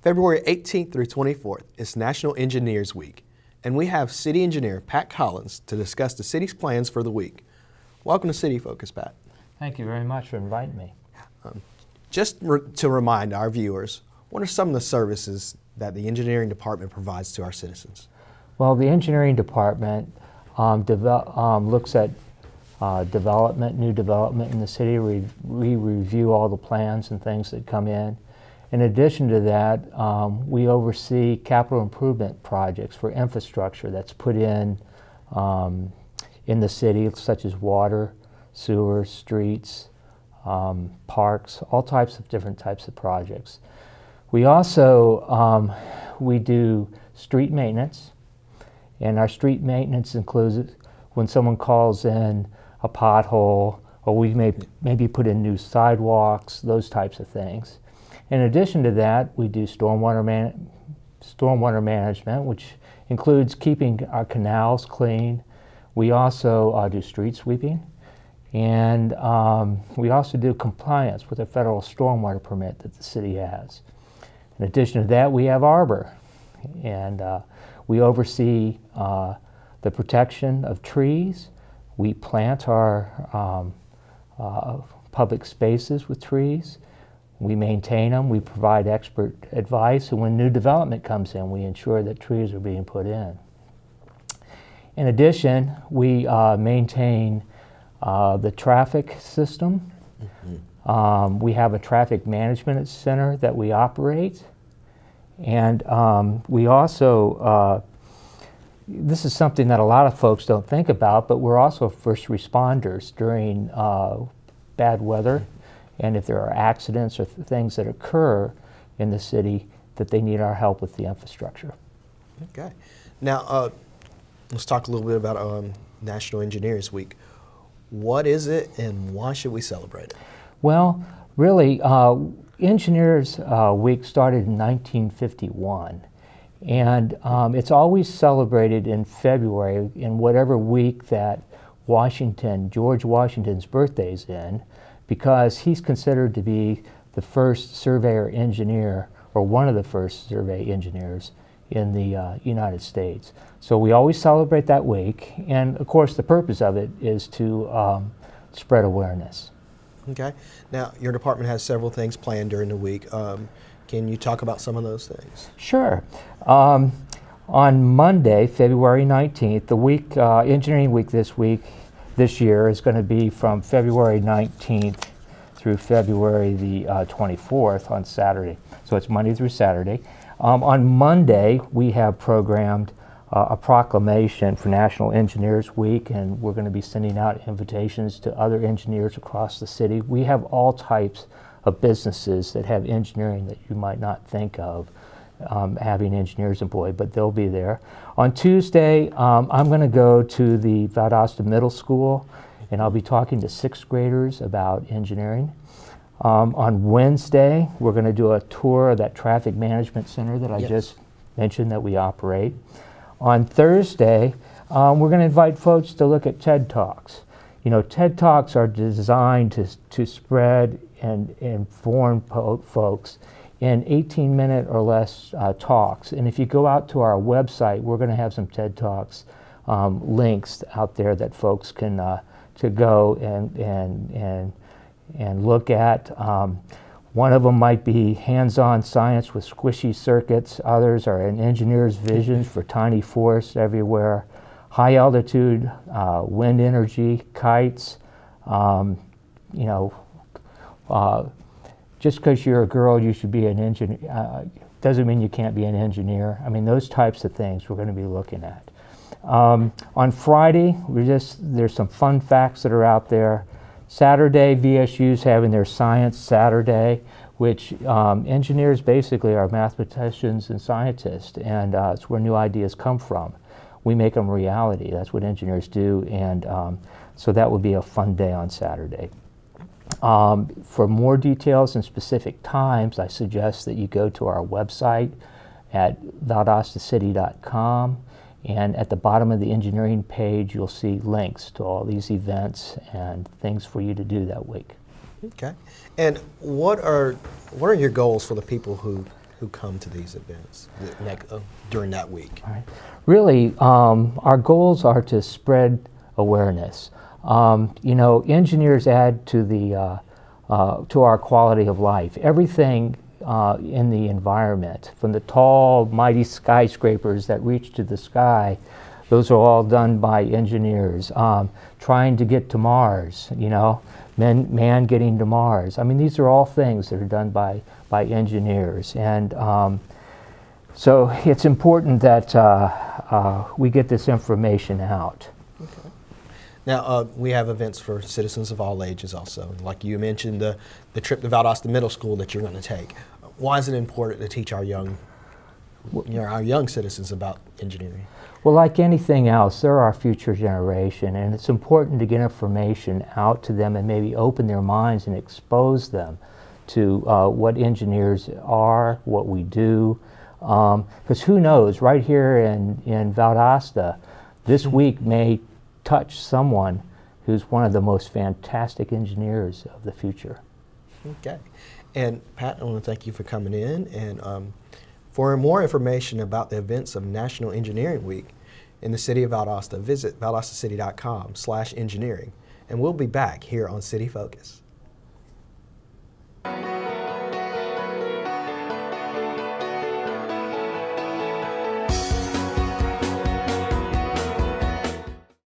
February 18th through 24th is National Engineers Week, and we have City Engineer Pat Collins to discuss the city's plans for the week. Welcome to City Focus, Pat. Thank you very much for inviting me. To remind our viewers, what are some of the services that the engineering department provides to our citizens? Well, the engineering department looks at new development in the city. We review all the plans and things that come in. In addition to that, we oversee capital improvement projects for infrastructure that's put in the city, such as water, sewer, streets, parks, all types of different types of projects. We also we do street maintenance, and our street maintenance includes when someone calls in a pothole, or we maybe put in new sidewalks, those types of things. In addition to that, we do stormwater management, which includes keeping our canals clean. We also do street sweeping, and we also do compliance with a federal stormwater permit that the city has. In addition to that, we have Arbor, and we oversee the protection of trees. We plant our public spaces with trees. We maintain them, we provide expert advice, and when new development comes in, we ensure that trees are being put in. In addition, we maintain the traffic system. We have a traffic management center that we operate, and we also, this is something that a lot of folks don't think about, but we're also first responders during bad weather. And if there are accidents or things that occur in the city, that they need our help with the infrastructure. Okay. Now, let's talk a little bit about National Engineers Week. What is it and why should we celebrate it? Well, really, Engineers Week started in 1951. And it's always celebrated in February in whatever week that George Washington's birthday is in, because he's considered to be the first surveyor engineer, or one of the first survey engineers in the United States. So we always celebrate that week, and of course the purpose of it is to spread awareness. Okay. Now, your department has several things planned during the week. Can you talk about some of those things? Sure. On Monday, February 19th, the week, Engineering Week this year is going to be from February 19th through February the 24th on Saturday. So it's Monday through Saturday. On Monday, we have programmed a proclamation for National Engineers Week, and we're going to be sending out invitations to other engineers across the city. We have all types of businesses that have engineering that you might not think of having engineers employed, but they'll be there. On Tuesday, I'm going to go to the Valdosta Middle School, and I'll be talking to sixth graders about engineering. On Wednesday, we're going to do a tour of that traffic management center that I just mentioned that we operate. On Thursday, we're going to invite folks to look at TED Talks. You know, TED Talks are designed to spread and inform folks in 18-minute or less talks. And if you go out to our website, we're going to have some TED Talks links out there that folks can to go and look at. One of them might be hands-on science with squishy circuits. Others are an engineer's visions for tiny forests everywhere. High altitude wind energy, kites, just because you're a girl, you should be an engineer. Doesn't mean you can't be an engineer. I mean, those types of things we're going to be looking at. On Friday, there's some fun facts that are out there. Saturday, VSU's having their Science Saturday, which engineers basically are mathematicians and scientists, and it's where new ideas come from. We make them reality. That's what engineers do, and so that will be a fun day on Saturday. For more details and specific times, I suggest that you go to our website at valdostacity.com, and at the bottom of the engineering page you'll see links to all these events and things for you to do that week. Okay. And what are your goals for the people who who come to these events during that week? All right. Really, our goals are to spread awareness. You know, engineers add to the to our quality of life. Everything in the environment, from the tall, mighty skyscrapers that reach to the sky, those are all done by engineers. Trying to get to Mars, you know, man getting to Mars. I mean, these are all things that are done by engineers. And so it's important that we get this information out. Okay. Now, we have events for citizens of all ages also. Like you mentioned, the trip to Valdosta Middle School that you're going to take. Why is it important to teach our young citizens about engineering? Well, like anything else, they're our future generation, and it's important to get information out to them and maybe open their minds and expose them to what engineers are, what we do. Because who knows, right here in Valdosta, this week may touch someone who's one of the most fantastic engineers of the future. Okay. And Pat, I want to thank you for coming in. And for more information about the events of National Engineering Week in the city of Valdosta, visit valdostacity.com/engineering. And we'll be back here on City Focus.